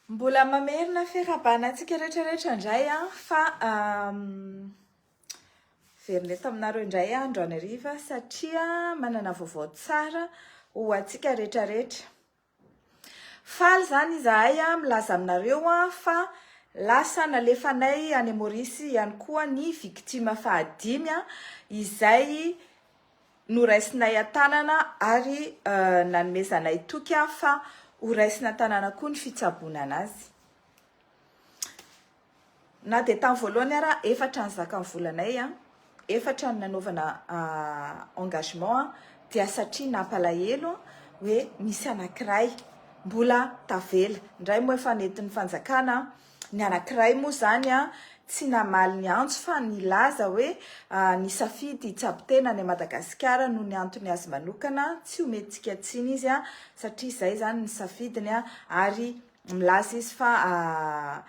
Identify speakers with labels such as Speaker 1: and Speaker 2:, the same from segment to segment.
Speaker 1: Mbola mamerina fiarabanantsika rehetrarehetra indray fa verina eto aminareo indray androany hariva satria manana vaovao tsara ho antsika rehetrarehetra. Faly zany izahay milaza aminareo fa lasa nalefanay any Maorisy ihany koa ny victime fahadimy izay noraisinay an-tanana ary nanomezanay toky fa ho raisina tanàna koa ny fitsaboana anazy. Na dia tamin'ny voalohany ara efatra ny zakan'ny volanay efatra ny nanaovana engagement dia satria nampalahelo hoe misy anankiray mbola tavela. Indray moa efa nentin'ny fanjakana ny anankiray moa zany tsy namaly ny antso fa nilaza hoe ny safidy hitsabo-tena any Madagasikara no ny antony azy manokana tsy ho metintsika tsiny izy satria izay zany ny safidiny ary milaza izy fa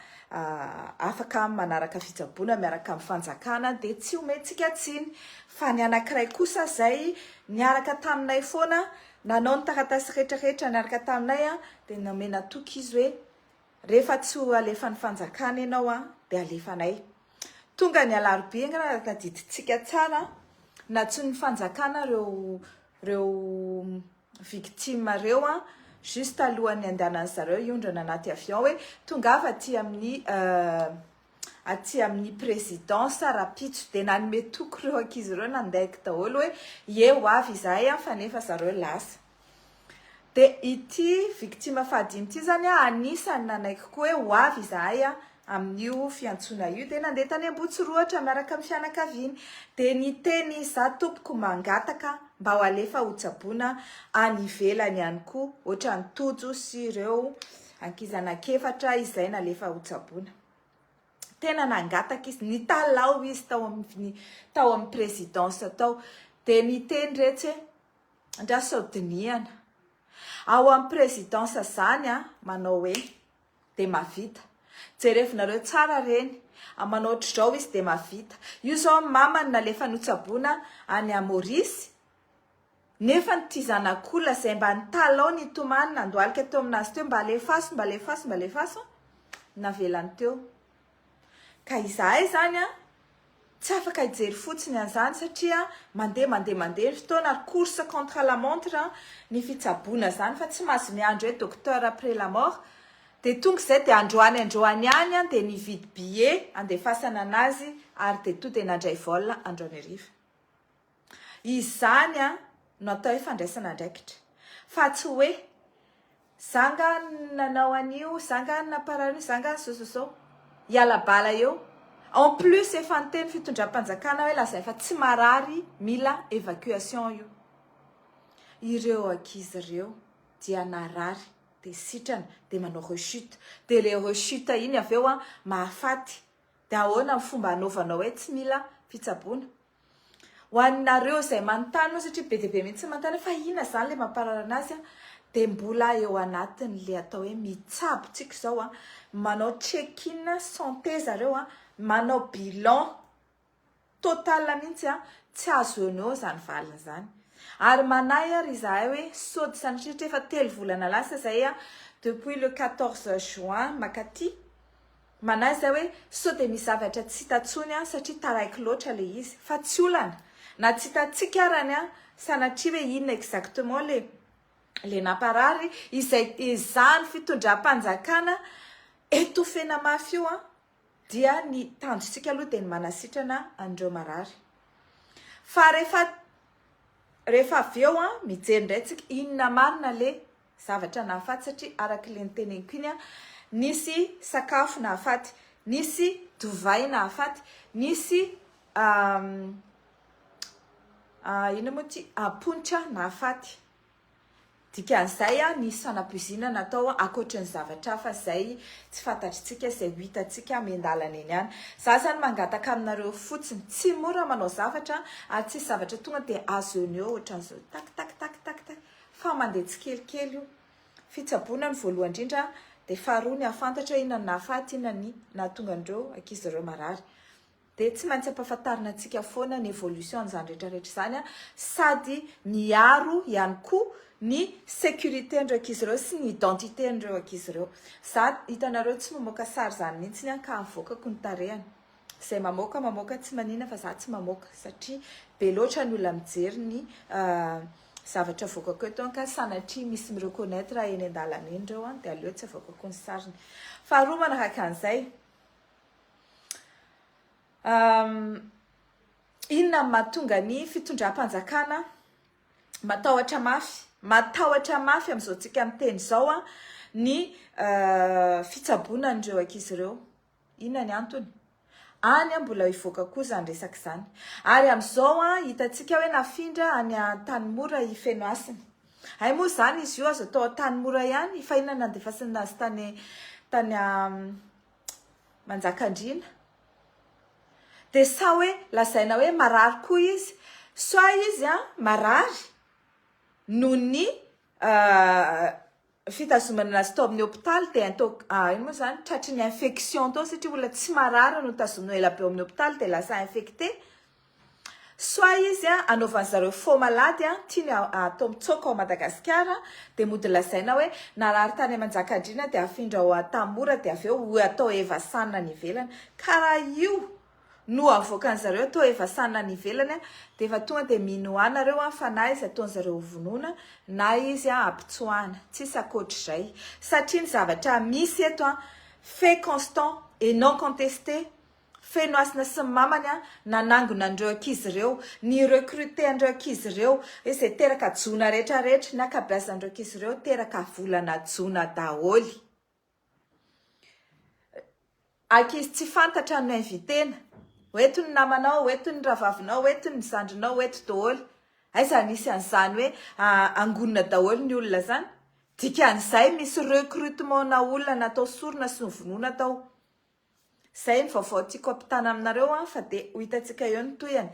Speaker 1: afaka manaraka fitsaboana miaraka amin'ny fanjakana dia tsy ho metintsika tsiny. Fa ny anankiray kosa zay niaraka taminay foana nanao ny taratasy rehetrarehetra niaraka taminay dia namena toky izy hoe rehefa tsy ho alefan'ny fanjakana ianao dia alefanay. Tonga ny alarobia raha tadiditsika tsara na tsy ny fanjakana reo victime reo juste alohan'ny andehanan'ny zareo iondrana anaty avion hoe tonga avy aty amin'ny présidence rapitso dia nanome toky reo ankizy ireo nandaika daholo hoe eo avy izahay fa nefa zareo lasa. Dia ity victime fahadimy ity zany anisany nanaiky koa hoe ho avy izahay amin'io fiantsoana io dia nandeha tany Ambotsoroatra miaraka amin'ny fianakaviany dia niteny za tompoko mangataka mba ho alefa ho tsaboana any ivelany ihany koa ohatra ny tojo sy ireo ankizy anankiefatra izay nalefa ho tsaboana. Tena nangataka izy nitalao izy tao amin'ny présidence tao dia niteny rehetra ndrasodiniana ao amin'ny présidence zany manao hoe dia mavita jerevinareo tsara reny manao ohatr'izao izy dia mavita. Io zao mamany nalefa notsaboana any Maorisy nefa ny zanak'olona izay mba nitalao nitomany nandohalika teo aminazy teo mba alefaso navelany teo. Ka izahay zany tsy afaka hijery fotsiny an'izany satria mandeha fotoana course contre la montre ny fitsaboana zany fa tsy mahazo miandro hoe docteur après la mort. Dia tonga izay dia androany any dia nividy billet andefasana anazy ary dia to dia nandray vol androany hariva. Izany no atao hoe fandraisana andraikitra fa tsy hoe zanga nanao an'io, zanga naparano, zanga so hiala bala eo. En plus efa niteny fitondram-panjakana hoe lazay fa tsy marary mila évacuation io. Ireo ankizy ireo dia narary dia sitrana dia manao rechute dia le rechute iny avy eo mahafaty dia ahoana ny fomba hanaovanao hoe tsy mila fitsaboana. Ho anareo izay manontany satria be dia be mihitsy manontany fa inona zany le mamparary anazy dia mbola eo anatiny le atao hoe mitsabo tsika izao manao check-in santé zareo manao bilan total mihitsy tsy azo eo zany valiny zany. Ary manay ary izahay hoe sody sanatria efa 3 volana lasa zay depuis le 14 juin makaty manay zay hoe sody misy zavatra tsy hitatsony satria taraiky loatra le izy fa tsy olana na tsy hitatsika arany sanatria hoe inona exactement le namparary izay izany fitondram-panjakana etofena mafy io dia ny tanjotsika aloha dia ny manasitrana andreo marary. Fa rehefa avy eo mijery indray tsika inona marina le zavatra nahafaty satria araka le niteneniko iny nisy sakafo nahafaty, nisy dovay nahafaty, nisy ina moa ty aponitra nahafaty. Dikan'izay nisy fanampoizina natao akoatra ny zavatra hafa zay tsy fantatritsika izay ho hitantsika miandalana eny ihany. Za zany mangataka aminareo fotsiny tsy mora manao zavatra ary tsy zavatra tonga dia azo eo ohatran'izao tak fa mandeha tsikelikely io. Fitsaboana ny voalohany indrindra dia faharoa ny afantatra inona ny nahafaty inona ny nahatonga andreo ankizy ireo marary. dia tsy maintsy ampahafantarina antsika foana ny évolution n'izany rehetrarehetra izany a sady miaro ihany koa ny sécurité ndraiky izy ireo sy ny identité ndreo ankizy ireo za hitanareo tsy mamoaka sary zany mihitsy ka avoakako ny tarehany izay mamoaka tsy manina fa za tsy mamoaka satria be loatra ny olona mijery ny zavatra avoakako eto ka sanatria misy mireconnaître eny an-dalana eny ireo dia aleo tsy avoakako ny sariny faharoa manaraka an'izay inona mahatonga ny fitondram-panjakana matahotra mafy amin'izao tsika miteny izao ny fitsaboana andreo ankizy ireo inona ny antony any mbola hivoaka koa zany resaka izany ary amin'izao hitantsika hoe nafindra any Tanimora ifenoasiny ay moa zany izy io azo atao Tanimora ihany fa inona nandefasana azy tany Manjakandriana dia sa hoe lazaina hoe marary koa izy soa izy marary noho ny fitazomana azy tao amin'ny hôpitaly dia ino moa zany tratry ny infection tao satria olona tsy marary no tazomina ela be amin'ny hôpitaly dia lasa infecté soa izy anaovan'ny zareo faux malady tiany atao mitsoaka ao Madagasikara dia mody lazaina hoe narary tany Manjakandriana dia afindra ao Tanimora dia avy eo atao evasanina ny ivelany karaha io no avoakan zareo atao evasanina ny ivelany dia efa tonga dia minoanareo fa na izy ataon'zareo vonoana na izy ampitsoahana tsisy akoatr'izay satria ny zavatra misy eto fait constant et non contesté fenoasina sy ny mamany nanangona andreo ankizy ireo ny recruté andreo ankizy ireo izay teraka jona rehetrarehetra ny akabeazana andreo ankizy ireo teraka volana jona daholo ankizy tsy fantatra no invitena oeto ny namanao oeto ny ravavinao oeto ny zandrinao oeto daholo aiza nisy an'izany hoe angonina daholo ny olona zany dikan'izay misy recrutement na olona natao sorona sy ny vonoana tao zay ny vaovao tiako ampitana aminareo fa dia ho hitantsika eo ny toyany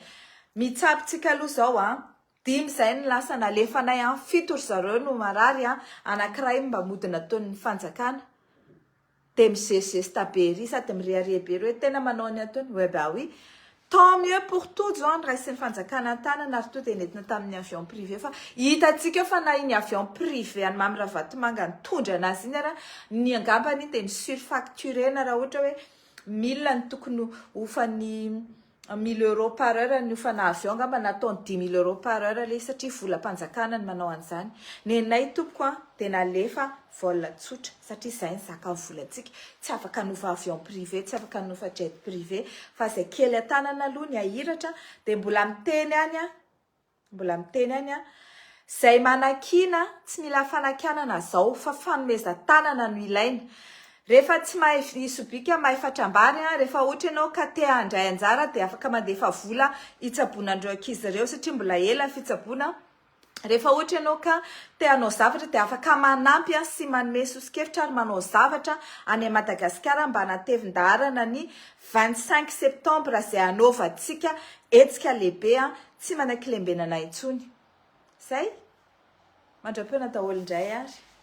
Speaker 1: mitsapitsika aloha zao 5 zay ny lasa nalefanay 7 zareo no marary anankiray mba modina taon'ny fanjakana dia mizezesta be ry sady miriariabe reo tena manao ny ataony ouais bah oui tant mieux pour tout zao ny raisy ny fanjakana an-tanana ary to dia nentina tamin'ny avion privé fa hitantsika fa na iny avion privé any Mamirahavatomanga nitondra anazy iny ny angambany dia ny surfacturena raha ohatra hoe 1000 ny tokony hofany 1000 euros par heure ny hofana avion ngamba nataony 10 000 euros par heure le satria volam-panjakana ny manao an'izany nenay tompoko dia nalefa vol tsotra satria izay ny zaka ny volantsika tsy afaka hanofa avion privé tsy afaka hanofa jet privé fa izay kely an-tanana aloha ny ahiratra dia mbola miteny any izay manakina tsy mila fanakanana zao fa fanomezan-tanana no ilaina rehefa tsy mahay isobika mahay fatrambary rehefa ohatra ianao ka te handray anjara dia afaka mandefa vola hitsaboana andreo ankizy ireo satria mbola ela fitsaboana rehefa ohatra ianao ka te hanao zavatra dia afaka manampy sy manome sosikevitra ary manao zavatra any Madagasikara mba natevin-daharana ny 25 septembre izay hanaovantsika hetsika lehibe tsy manakilembena intsony zay mandram-peona daholo indray ary